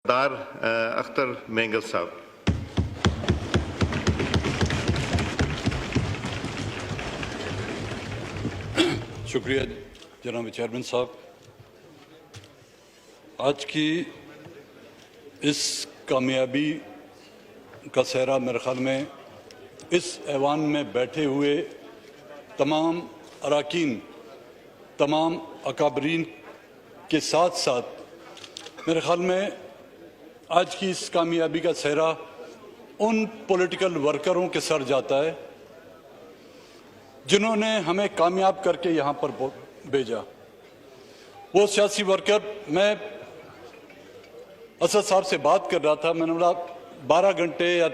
दार अख्तर मेंगल साहब। शुक्रिया जनाब चेयरमैन साहब। आज की इस कामयाबी का सेहरा मेरे ख्याल में इस ऐवान में बैठे हुए तमाम अरकान, तमाम अकाबरीन के साथ साथ मेरे ख्याल में आज की इस कामयाबी का सेहरा उन पॉलिटिकल वर्करों के सर जाता है जिन्होंने हमें कामयाब करके यहाँ पर भेजा। वो सियासी वर्कर, मैं असद साहब से बात कर रहा था, मैंने बोला 12 घंटे या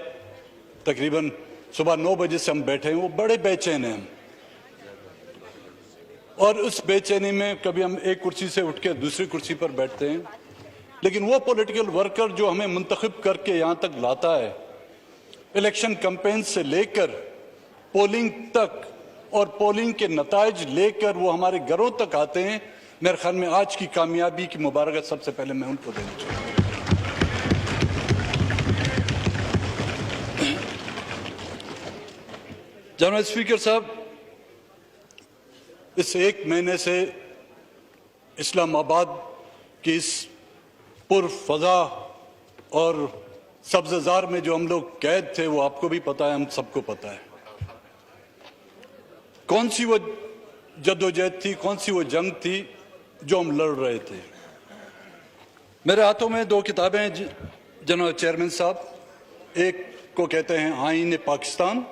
तकरीबन सुबह 9 बजे से हम बैठे हैं, वो बड़े बेचैन हैं हम। और उस बेचैनी में कभी हम एक कुर्सी से उठ के दूसरी कुर्सी पर बैठते हैं, लेकिन वो पॉलिटिकल वर्कर जो हमें मुंतखब करके यहाँ तक लाता है, इलेक्शन कैंपेन से लेकर पोलिंग तक और पोलिंग के नताइज लेकर वो हमारे घरों तक आते हैं, मेरे ख्याल में आज की कामयाबी की मुबारकत सबसे पहले मैं उनको देना चाहूँगा। जनाब स्पीकर साहब, इस एक महीने से इस्लामाबाद की इस पुरफजा और सब्ज़जार में जो हम लोग कैद थे, वो आपको भी पता है, हम सबको पता है। कौन सी वो जद्दोजहद थी, कौन सी वो जंग थी जो हम लड़ रहे थे। मेरे हाथों में 2 किताबें हैं जनाब चेयरमैन साहब। एक को कहते हैं आईन पाकिस्तान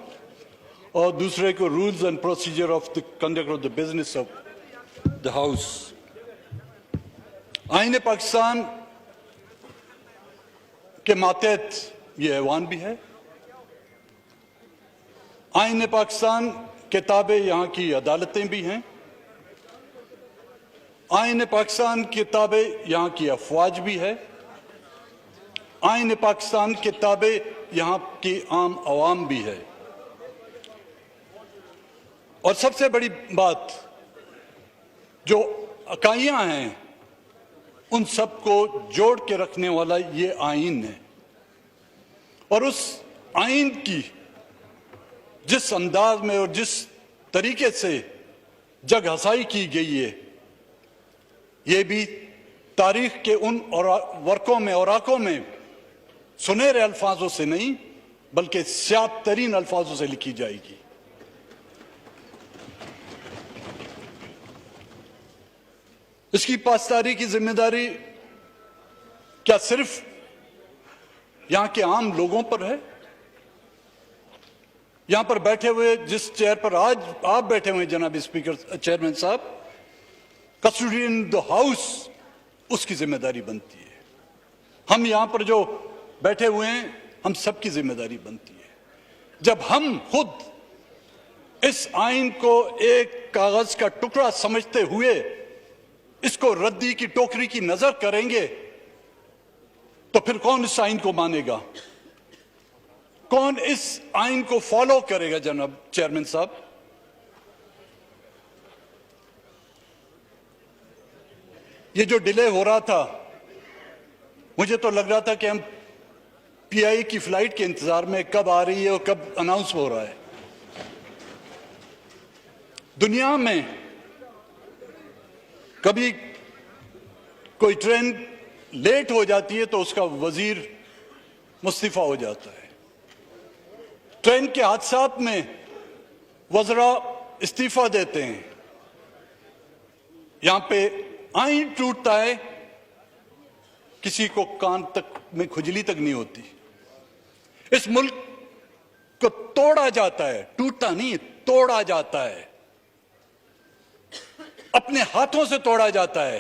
और दूसरे को rules and procedure of the conduct of the business of the house. आईन पाकिस्तान के मातहत ये ऐवान भी है। आईन पाकिस्तान किताबें यहाँ की अदालतें भी हैं। आईन पाकिस्तान किताबें यहाँ की अफवाज भी है। आईन पाकिस्तान किताबें यहाँ की आम आवाम भी है। और सबसे बड़ी बात, जो इकाइयाँ हैं उन सबको जोड़ के रखने वाला ये आईन है। और उस आईन की जिस अंदाज में और जिस तरीके से जग हसाई की गई है, ये भी तारीख के उन वर्कों में, औराकों में सुनहरे अल्फाजों से नहीं बल्कि स्याह तरीन अल्फाजों से लिखी जाएगी। इसकी पासदारी की जिम्मेदारी क्या सिर्फ यहां के आम लोगों पर है? यहां पर बैठे हुए, जिस चेयर पर आज आप बैठे हुए जनाब स्पीकर चेयरमैन साहब, कस्टोडियन द हाउस, उसकी जिम्मेदारी बनती है। हम यहां पर जो बैठे हुए हैं, हम सबकी जिम्मेदारी बनती है। जब हम खुद इस आईन को एक कागज का टुकड़ा समझते हुए इसको रद्दी की टोकरी की नजर करेंगे, तो फिर कौन इस आईन को मानेगा? कौन इस आईन को फॉलो करेगा? जनाब चेयरमैन साहब, ये जो डिले हो रहा था, मुझे तो लग रहा था कि हम पीआई की फ्लाइट के इंतजार में, कब आ रही है और कब अनाउंस हो रहा है। दुनिया में कभी कोई ट्रेन लेट हो जाती है तो उसका वजीर मुस्तीफा हो जाता है। ट्रेन के हादसात में वज़रा इस्तीफा देते हैं। यहां पे आईन टूटता है, किसी को कान तक में खुजली तक नहीं होती। इस मुल्क को तोड़ा जाता है, टूटता नहीं, तोड़ा जाता है, अपने हाथों से तोड़ा जाता है,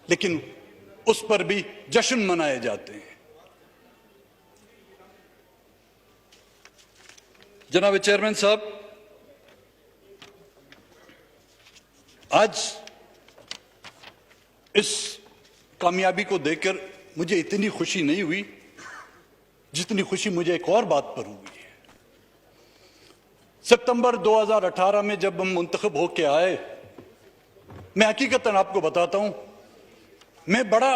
लेकिन उस पर भी जश्न मनाए जाते हैं। जनाब चेयरमैन साहब, आज इस कामयाबी को देखकर मुझे इतनी खुशी नहीं हुई जितनी खुशी मुझे एक और बात पर हुई है। सितंबर 2018 में जब हम मुंतखब होके आए, मैं हकीकतन आपको बताता हूं, मैं बड़ा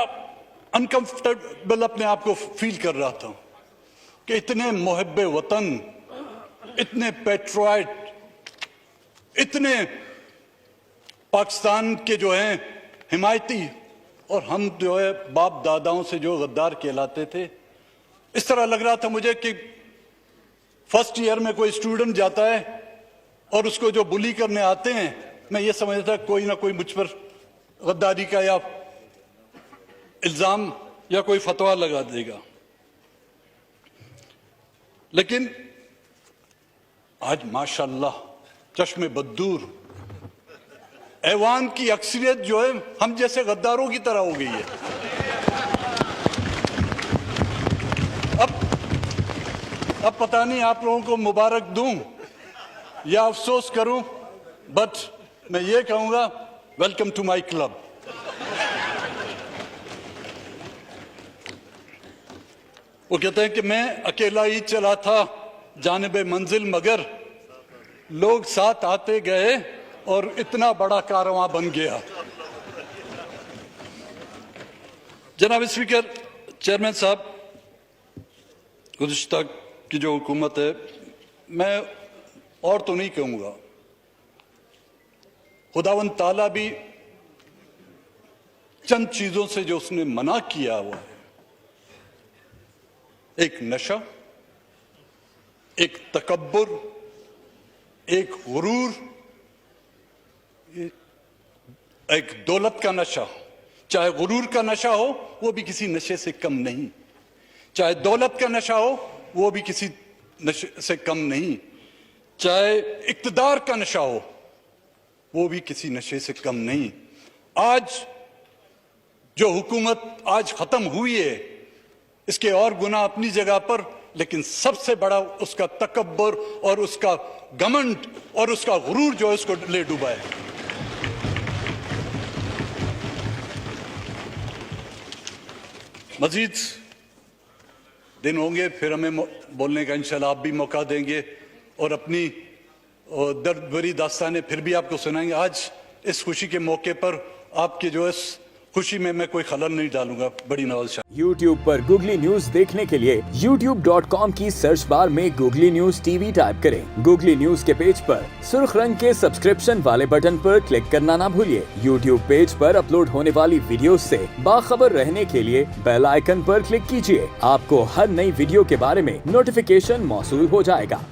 अनकंफर्टेबल अपने आप को फील कर रहा था कि इतने मुहब्बे वतन, इतने पेट्रोइट, इतने पाकिस्तान के जो हैं हिमायती, और हम जो है बाप दादाओं से जो गद्दार कहलाते थे। इस तरह लग रहा था मुझे कि फर्स्ट ईयर में कोई स्टूडेंट जाता है और उसको जो बुली करने आते हैं, मैं ये समझता कोई ना कोई मुझ पर गद्दारी का या इल्जाम या कोई फतवा लगा देगा। लेकिन आज माशाल्लाह चश्मे बद्दूर ऐवान की अक्सरियत जो है हम जैसे गद्दारों की तरह हो गई है। अब पता नहीं आप लोगों को मुबारक दूं या अफसोस करूं, बट मैं ये कहूंगा वेलकम टू माय क्लब। वो कहते हैं कि मैं अकेला ही चला था जानिबे मंजिल, मगर लोग साथ आते गए और इतना बड़ा कारवां बन गया। जनाब स्पीकर, चेयरमैन साहब, गुज़िश्ता की जो हुकूमत है, मैं और तो नहीं कहूंगा, खुदावंद ताला भी चंद चीजों से जो उसने मना किया हुआ है, एक नशा, एक तकब्बुर, एक गुरूर, एक दौलत का नशा। चाहे गुरूर का नशा हो वो भी किसी नशे से कम नहीं, चाहे दौलत का नशा हो वो भी किसी नशे से कम नहीं, चाहे इक्तदार का नशा हो वो भी किसी नशे से कम नहीं। आज जो हुकूमत आज खत्म हुई है, इसके और गुनाह अपनी जगह पर, लेकिन सबसे बड़ा उसका तकब्बुर और उसका घमंड और उसका गुरूर जो है उसको ले डूबा है। मजीद दिन होंगे, फिर हमें बोलने का इंशाल्लाह आप भी मौका देंगे और अपनी दर्द भरी दास्तानें फिर भी आपको सुनाएंगे। आज इस खुशी के मौके पर आपके जो इस खुशी में मैं कोई खलल नहीं डालूंगा। बड़ी नवाज़। YouTube पर गूगली न्यूज देखने के लिए youtube.com की सर्च बार में गूगली न्यूज टीवी टाइप करें। गूगली न्यूज के पेज पर सुर्ख रंग के सब्सक्रिप्शन वाले बटन पर क्लिक करना ना भूलिए। YouTube पेज पर अपलोड होने वाली वीडियोस से बाखबर रहने के लिए बेल आइकन पर क्लिक कीजिए। आपको हर नई वीडियो के बारे में नोटिफिकेशन मौसूल हो जाएगा।